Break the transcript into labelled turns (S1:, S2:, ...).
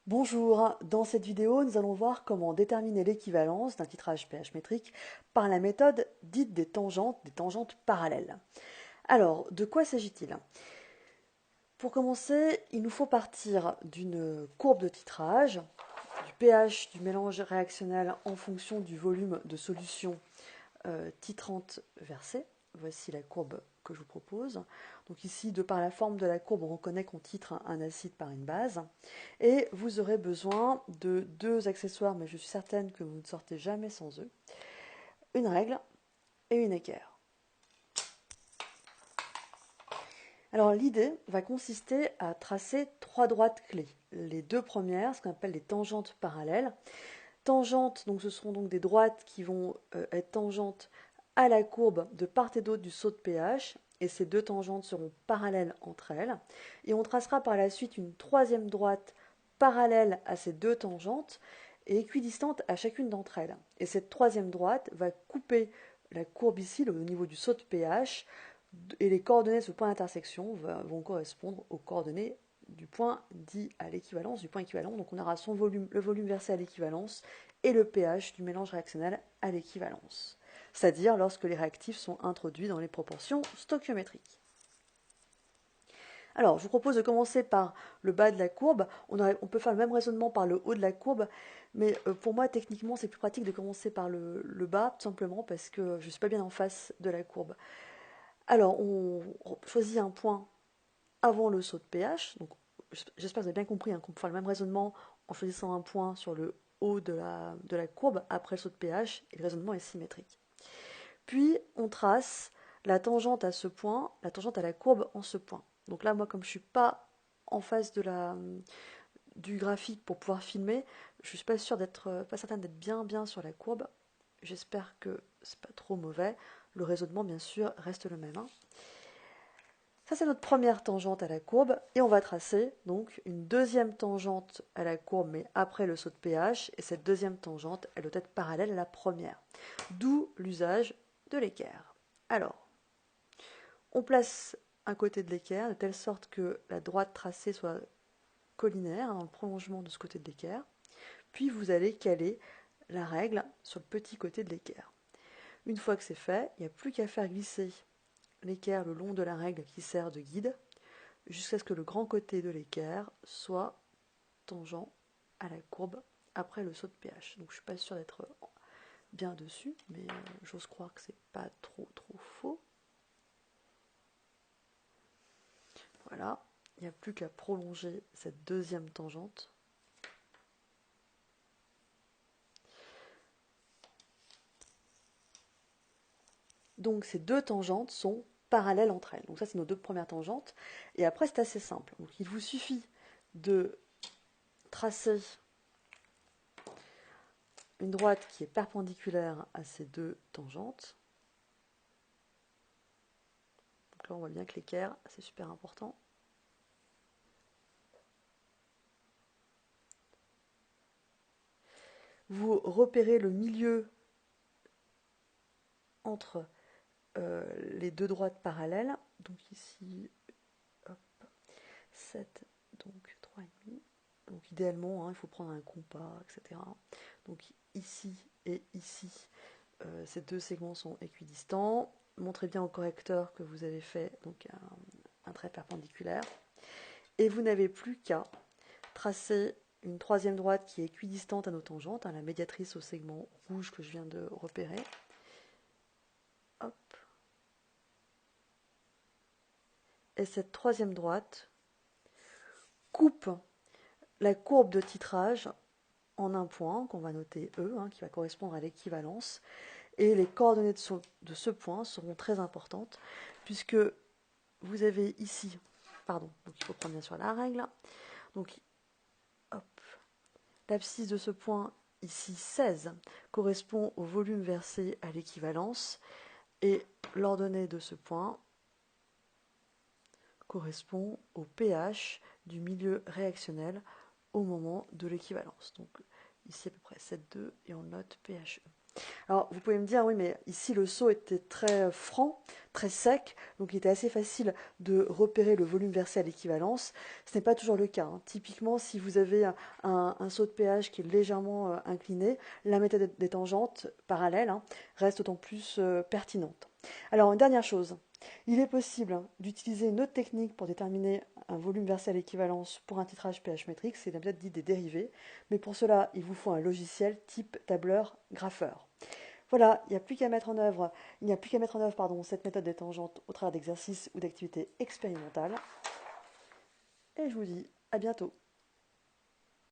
S1: Bonjour, dans cette vidéo, nous allons voir comment déterminer l'équivalence d'un titrage pH métrique par la méthode dite des tangentes parallèles. Alors, de quoi s'agit-il? Pour commencer, il nous faut partir d'une courbe de titrage, du pH du mélange réactionnel en fonction du volume de solution titrante versée. Voici la courbe que je vous propose. Donc ici, de par la forme de la courbe, on reconnaît qu'on titre un acide par une base. Et vous aurez besoin de deux accessoires, mais je suis certaine que vous ne sortez jamais sans eux. Une règle et une équerre. Alors l'idée va consister à tracer trois droites clés. Les deux premières, ce qu'on appelle les tangentes parallèles. Tangentes, donc ce seront donc des droites qui vont être tangentes à la courbe de part et d'autre du saut de pH, et ces deux tangentes seront parallèles entre elles. Et on tracera par la suite une troisième droite parallèle à ces deux tangentes et équidistante à chacune d'entre elles. Et cette troisième droite va couper la courbe ici, au niveau du saut de pH, et les coordonnées de ce point d'intersection vont correspondre aux coordonnées du point dit à l'équivalence, du point équivalent. Donc on aura son volume, le volume versé à l'équivalence et le pH du mélange réactionnel à l'équivalence, c'est-à-dire lorsque les réactifs sont introduits dans les proportions stoichiométriques. Alors, je vous propose de commencer par le bas de la courbe. On peut faire le même raisonnement par le haut de la courbe, mais pour moi, techniquement, c'est plus pratique de commencer par le bas, tout simplement parce que je ne suis pas bien en face de la courbe. Alors, on choisit un point avant le saut de pH. Donc, j'espère que vous avez bien compris qu'on peut faire le même raisonnement en choisissant un point sur le haut de la courbe après le saut de pH, et le raisonnement est symétrique. Puis, on trace la tangente à ce point, la tangente à la courbe en ce point. Donc là, moi, comme je ne suis pas en face du graphique pour pouvoir filmer, je ne suis pas sûre pas certaine d'être bien sur la courbe. J'espère que c'est pas trop mauvais. Le raisonnement, bien sûr, reste le même. Ça, c'est notre première tangente à la courbe, et on va tracer donc une deuxième tangente à la courbe, mais après le saut de pH, et cette deuxième tangente, elle doit être parallèle à la première. D'où l'usage de l'équerre. Alors, on place un côté de l'équerre de telle sorte que la droite tracée soit collinaire dans le prolongement de ce côté de l'équerre, puis vous allez caler la règle sur le petit côté de l'équerre. Une fois que c'est fait, il n'y a plus qu'à faire glisser l'équerre le long de la règle qui sert de guide, jusqu'à ce que le grand côté de l'équerre soit tangent à la courbe après le saut de pH. Donc je suis pas sûre d'être bien dessus, mais j'ose croire que c'est pas trop faux. Voilà, il n'y a plus qu'à prolonger cette deuxième tangente. Donc ces deux tangentes sont parallèles entre elles. Donc ça, c'est nos deux premières tangentes. Et après, c'est assez simple. Donc il vous suffit de tracer une droite qui est perpendiculaire à ces deux tangentes. Donc là, on voit bien que l'équerre, c'est super important. Vous repérez le milieu entre les deux droites parallèles. Donc ici, hop, 7, donc 3,5. Donc idéalement, il faut prendre un compas, etc. Donc ici et ici, ces deux segments sont équidistants. Montrez bien au correcteur que vous avez fait donc un trait perpendiculaire. Et vous n'avez plus qu'à tracer une troisième droite qui est équidistante à nos tangentes, la médiatrice au segment rouge que je viens de repérer. Hop. Et cette troisième droite coupe la courbe de titrage en un point, qu'on va noter E, qui va correspondre à l'équivalence. Et les coordonnées de ce point seront très importantes, puisque vous avez ici, pardon, donc il faut prendre bien sûr la règle. Donc, hop, l'abscisse de ce point, ici 16, correspond au volume versé à l'équivalence, et l'ordonnée de ce point correspond au pH du milieu réactionnel au moment de l'équivalence. Donc ici à peu près 7,2 et on note pHE. Alors, vous pouvez me dire, oui, mais ici le saut était très franc, très sec, donc il était assez facile de repérer le volume versé à l'équivalence. Ce n'est pas toujours le cas, hein. Typiquement, si vous avez un saut de péage qui est légèrement incliné, la méthode des tangentes parallèles, hein, reste d'autant plus pertinente. Alors, une dernière chose, il est possible, hein, d'utiliser une autre technique pour déterminer un volume versé à l'équivalence pour un titrage pH métrique, c'est la méthode dite des dérivés, mais pour cela, il vous faut un logiciel type tableur grapheur. Voilà, il n'y a plus qu'à mettre en œuvre pardon, cette méthode des tangentes au travers d'exercices ou d'activités expérimentales. Et je vous dis à bientôt.